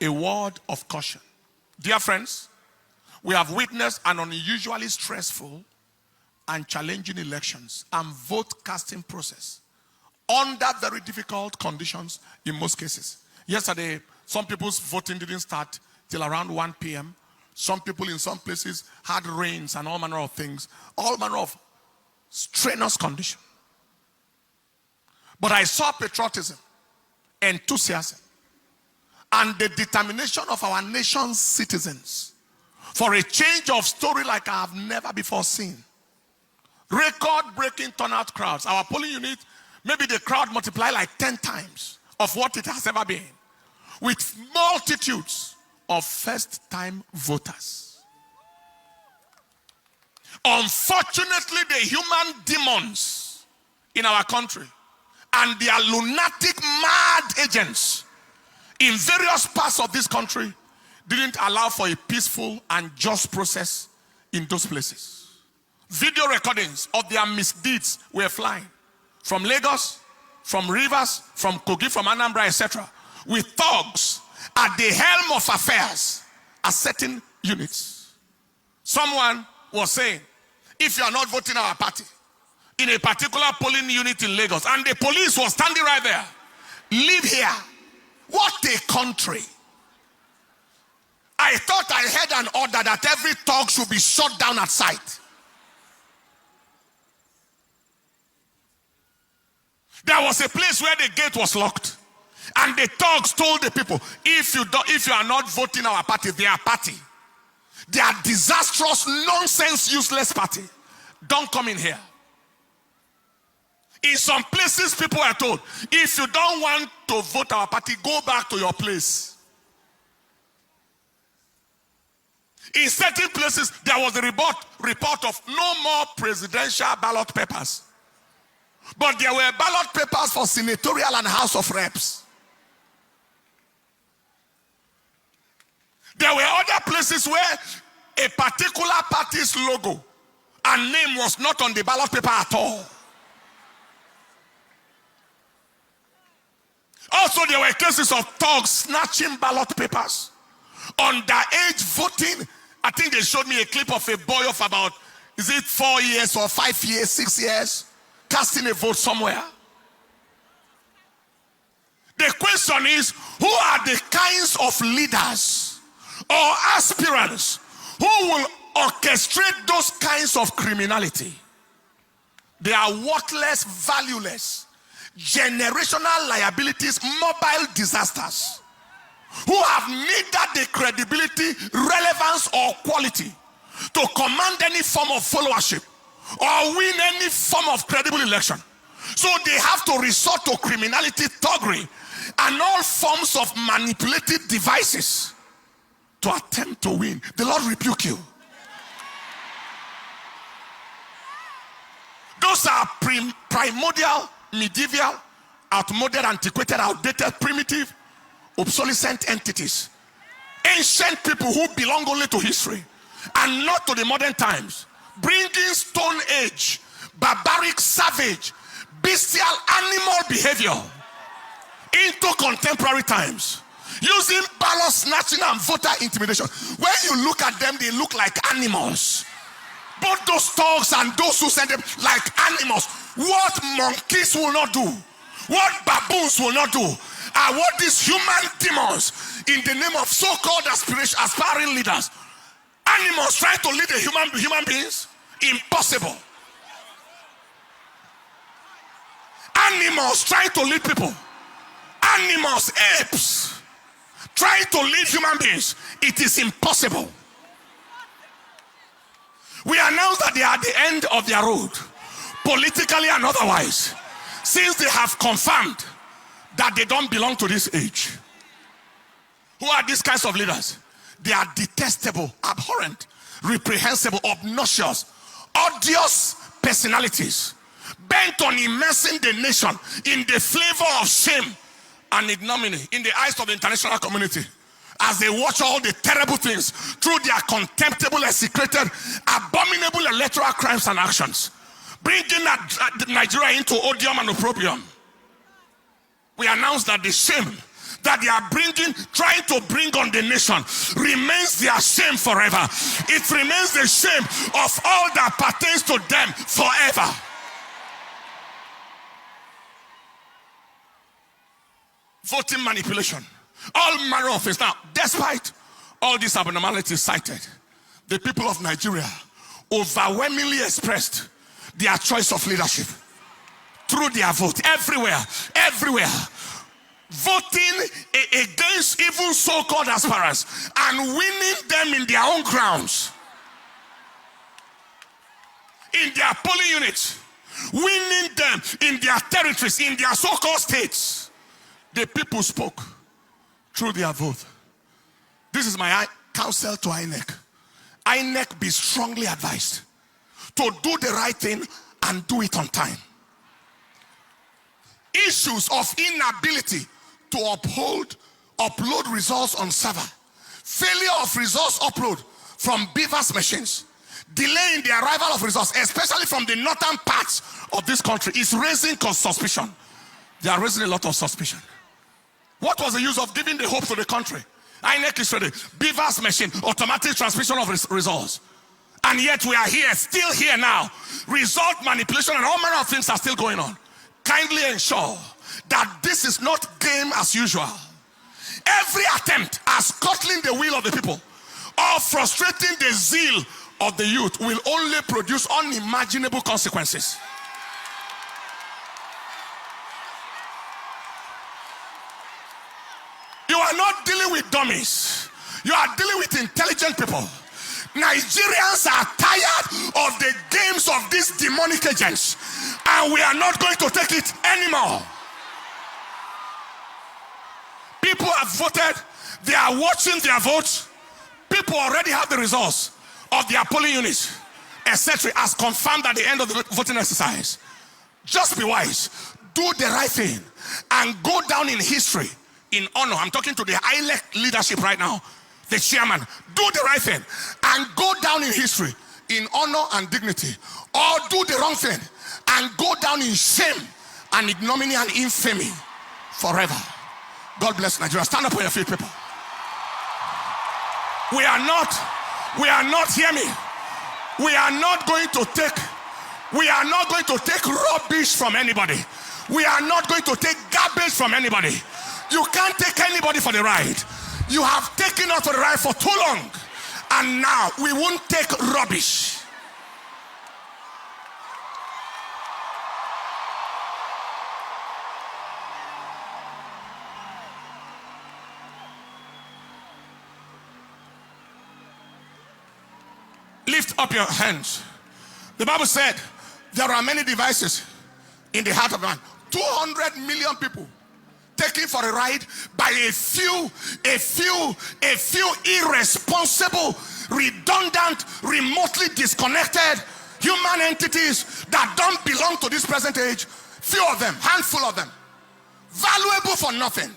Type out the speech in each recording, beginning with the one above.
a word of caution. Dear friends, we have witnessed an unusually stressful and challenging elections and vote casting process under very difficult conditions in most cases. Yesterday, some people's voting didn't start till around 1 p.m. Some people in some places had rains and all manner of things, all manner of strenuous condition. But I saw patriotism, enthusiasm, and the determination of our nation's citizens for a change of story like I have never before seen. Record-breaking turnout crowds. Our polling unit, maybe the crowd multiplied like 10 times of what it has ever been, with multitudes of first-time voters. Unfortunately, the human demons in our country and their lunatic, mad agents in various parts of this country didn't allow for a peaceful and just process in those places. Video recordings of their misdeeds were flying from Lagos, from Rivers, from Kogi, from Anambra, etc., with thugs at the helm of affairs at certain units. Someone was saying, if you are not voting our party in a particular polling unit in Lagos, and the police was standing right there, leave here. What a country. I thought I heard an order that every thug should be shot down at sight. There was a place where the gate was locked, and the thugs told the people, if you are not voting our party, their party, their disastrous, nonsense, useless party, don't come in here. In some places, people are told, if you don't want to vote our party, go back to your place. In certain places, there was a report of no more presidential ballot papers. But there were ballot papers for senatorial and House of Reps. There were other places where a particular party's logo and name was not on the ballot paper at all. Also, there were cases of thugs snatching ballot papers. Underage voting. I think they showed me a clip of a boy of about, is it 4 years or 5 years, 6 years, casting a vote somewhere. The question is, who are the kinds of leaders or aspirants who will orchestrate those kinds of criminality? They are worthless, valueless, generational liabilities, mobile disasters, who have neither the credibility, relevance, or quality to command any form of followership or win any form of credible election. So they have to resort to criminality, thuggery, and all forms of manipulative devices to attempt to win. The Lord rebuke you. Those are primordial, medieval, outmoded, antiquated, outdated, primitive, obsolescent entities. Ancient people who belong only to history and not to the modern times. Bringing Stone Age, barbaric, savage, bestial, animal behavior into contemporary times. Using ballot snatching and voter intimidation. When you look at them, they look like animals. Both those dogs and those who send them like animals. What monkeys will not do, what baboons will not do, are what these human demons in the name of so-called aspiring leaders, animals trying to lead the human beings. Impossible. Animals trying to lead people. Animals, apes, trying to lead human beings. It is impossible. We announce that they are at the end of their road, politically and otherwise, since they have confirmed that they don't belong to this age. Who are these kinds of leaders? They are detestable, abhorrent, reprehensible, obnoxious, odious personalities, bent on immersing the nation in the flavor of shame and ignominy in the eyes of the international community, as they watch all the terrible things through their contemptible, execrated, abominable electoral crimes and actions, bringing Nigeria into odium and opprobrium. We announce that the shame that they are trying to bring on the nation remains their shame forever. It remains the shame of all that pertains to them forever. Voting manipulation, all manner of things. Now, despite all these abnormalities cited, the people of Nigeria overwhelmingly expressed their choice of leadership through their vote. Everywhere, voting against even so-called aspirants and winning them in their own grounds, in their polling units, winning them in their territories, in their so-called states. The people spoke through their vote. This is my counsel to INEC. INEC, be strongly advised to do the right thing and do it on time. Issues of inability to upload results on server, failure of results upload from beavers machines, delay in the arrival of results, especially from the northern parts of this country, is raising suspicion. They are raising a lot of suspicion. What was the use of giving the hope to the country? INEC is ready. Beavers machine, automatic transmission of results. And yet we are here, still here now. Result manipulation and all manner of things are still going on. Kindly ensure that this is not game as usual. Every attempt at scuttling the will of the people or frustrating the zeal of the youth will only produce unimaginable consequences. You are not dealing with dummies. You are dealing with intelligent people. Nigerians are tired of the games of these demonic agents, and we are not going to take it anymore. People have voted. They are watching their votes. People already have the results of their polling units, etc., as confirmed at the end of the voting exercise. Just be wise. Do the right thing and go down in history in honor. I'm talking to the INEC leadership right now, the chairman. Do the right thing and go down in history in honor and dignity, or do the wrong thing and go down in shame and ignominy and infamy forever. God bless Nigeria. Stand up on your feet, people. We are not, hear me. We are not going to take rubbish from anybody. We are not going to take garbage from anybody. You can't take anybody for the ride. You have taken us for the ride for too long, and now we won't take rubbish. Lift up your hands. The Bible said there are many devices in the heart of man. 200 million people taken for a ride by a few irresponsible, redundant, remotely disconnected human entities that don't belong to this present age. Few of them, handful of them, valuable for nothing.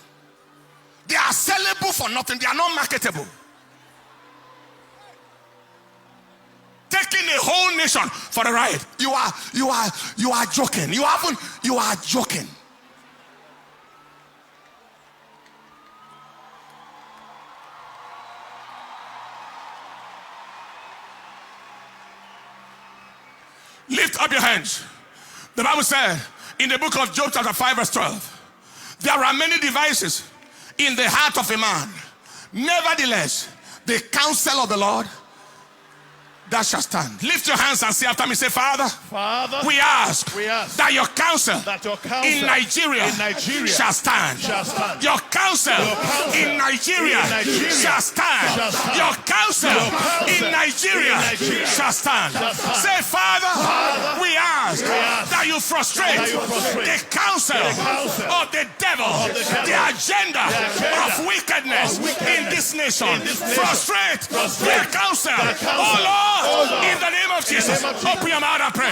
They are sellable for nothing. They are not marketable. Taking a whole nation for a ride. You are joking. You are joking. Lift up your hands. The Bible said in the book of Job chapter 5 verse 12, there are many devices in the heart of a man. Nevertheless, the counsel of the Lord, that shall stand. Lift your hands and say after me, say, Father, we ask that your counsel in Nigeria shall stand. Your counsel in Nigeria shall stand. Your counsel in Nigeria shall stand. Say, Father, we ask that you frustrate the counsel of the devil, the agenda of wickedness in this nation. Frustrate their counsel. Oh Lord, in the name of Jesus, open your mouth and pray.